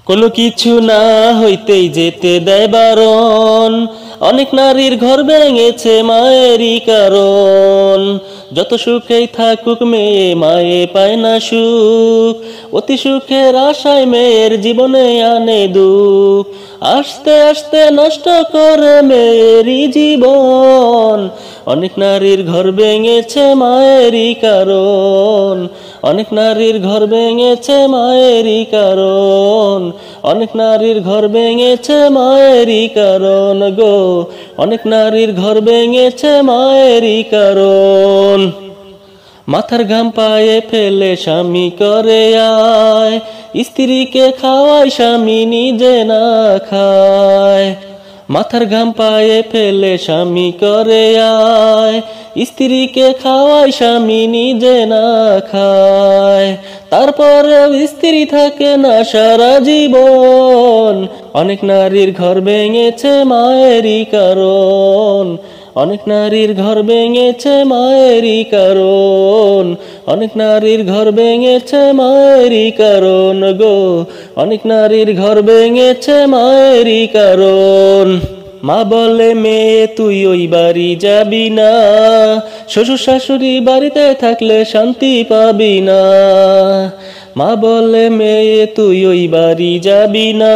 কোনো কিছু না হইতেই যেতে দেয় বারণ, অনেক নারীর ঘর ভেঙেছে মায়েরই কারণ। যত সুখেই থাকুক মেয়ে মায়ে পায় না সুখ, অতি সুখের আশায় মেয়ের জীবনে আনে দুঃখ। আস্তে আস্তে নষ্ট করে মেয়েরই জীবন, অনেক নারীর ঘর ভেঙেছে মায়েরই কারণ। অনেক নারীর ঘর ভেঙেছে মায়েরই কারণ, অনেক নারীর ঘর ভেঙেছে মায়েরই কারণ গো, অনেক নারীর ঘর ভেঙেছে মায়েরই কারণ। মাথার ঘাম পায়ে ফেলে স্বামী করে আয়, স্ত্রীকে খাওয়ায় স্বামী নিজে না খায়। মাথার ঘাম পায়ে ফেলে স্বামী করে আয়, স্ত্রীকে খাওয়ায় স্বামী নিজে না খায়। তারপরে স্ত্রী থাকে না সারা জীবন, অনেক নারীর ঘর ভেঙেছে মায়েরই কারণ। অনেক নারীর ঘর ভেঙেছে মায়েরই কারণ, অনেক নারীর ঘর ভেঙেছে মায়েরই কারণ গো, অনেক নারীর ঘর ভেঙেছে মায়েরই কারণ। মা বলে মেয়ে তুই ওই বাড়ি যাবি না, শ্বশুর শাশুড়ি বাড়িতে থাকলে শান্তি পাবি না। মা বলে মেয়ে তুই ওই বাড়ি যাবি না,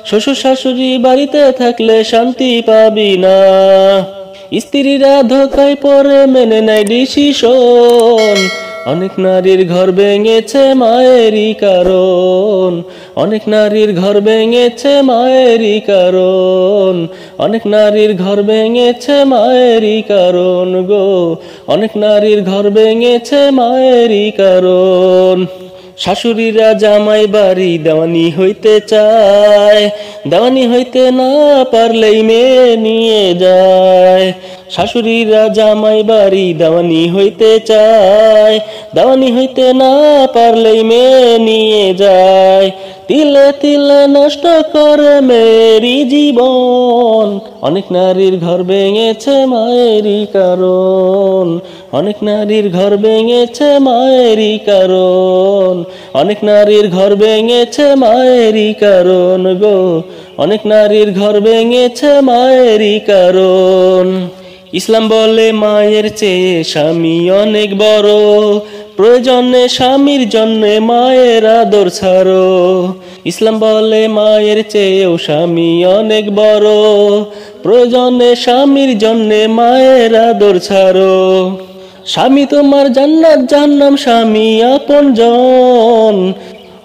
শ্বশুর শাশুড়ি বাড়িতে থাকলে শান্তি পাবি না। স্ত্রীরা ধোকায় পরে মেনে নেয় ডিসিশন, অনেক নারীর ঘর ভেঙেছে মায়েরই কারণ। অনেক নারীর ঘর ভেঙেছে মায়েরই কারণ, অনেক নারীর ঘর ভেঙেছে মায়েরই কারণ গো, অনেক নারীর ঘর ভেঙেছে মায়েরই কারণ। শাশুড়িরা জামাই বাড়ি দেওয়ানি হইতে চায়, দেওয়ানি হইতে না পারলেই মেয়ে নিয়ে যায়। শাশুড়িরা জামাই বাড়ি দেওয়ানি হইতে চায়, দেওয়ানি হইতে না পারলেই মেয়ে নিয়ে যায়। তিলে তিলে নষ্ট করে মেয়েরই জীবন, অনেক নারীর ঘর ভেঙেছে মায়েরই কারণ। অনেক নারীর ঘর ভেঙেছে মায়েরই কারণ, অনেক নারীর ঘর ভেঙেছে মায়েরই কারণ গো, অনেক নারীর ঘর ভেঙেছে মায়েরই কারণ। ইসলাম বলে মায়ের চেয়ে স্বামী অনেক বড়, প্রয়োজনে স্বামীর জন্যে মায়ের আদর ছাড়ো। ইসলাম বলে মায়ের চেয়েও স্বামী অনেক বড়, প্রয়োজনে স্বামীর জন্যে মায়ের আদর ছাড়ো। স্বামী তোমার জান্নাত জাহান্নাম, স্বামী আপনজন,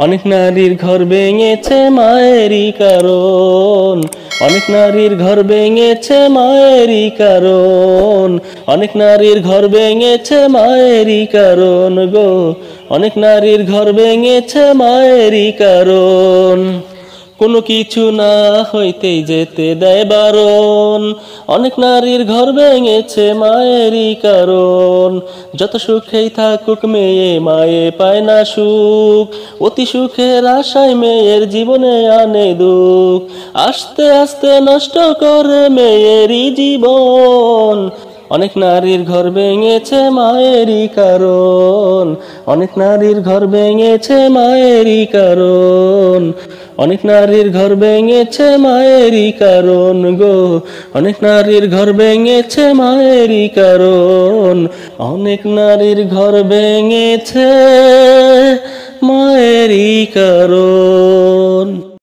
অনেক নারীর ঘর ভেঙেছে মায়েরই কারণ। অনেক নারীর ঘর ভেঙেছে মায়েরই কারণ, অনেক নারীর ঘর ভেঙেছে মায়েরই কারণ গো, অনেক নারীর ঘর ভেঙেছে মায়েরই কারণ। কোনো কিছু না হইতেই যেতে দেয় বারণ, অনেক নারীর ঘর ভেঙেছে মায়েরই কারণ। যত সুখেই থাকুক মেয়ে মায়ে পায় না সুখ, অতি সুখের আশায় মেয়ের জীবনে আনে দুঃখ। আস্তে আস্তে নষ্ট করে মেয়েরই জীবন, অনেক নারীর ঘর ভেঙেছে মায়েরই কারণ। অনেক নারীর ঘর ভেঙেছে মায়েরই কারণ, অনেক নারীর ঘর ভেঙেছে মায়েরই কারণ গো, অনেক নারীর ঘর ভেঙেছে মায়েরই কারণ। অনেক নারীর ঘর ভেঙেছে মায়েরই কারণ।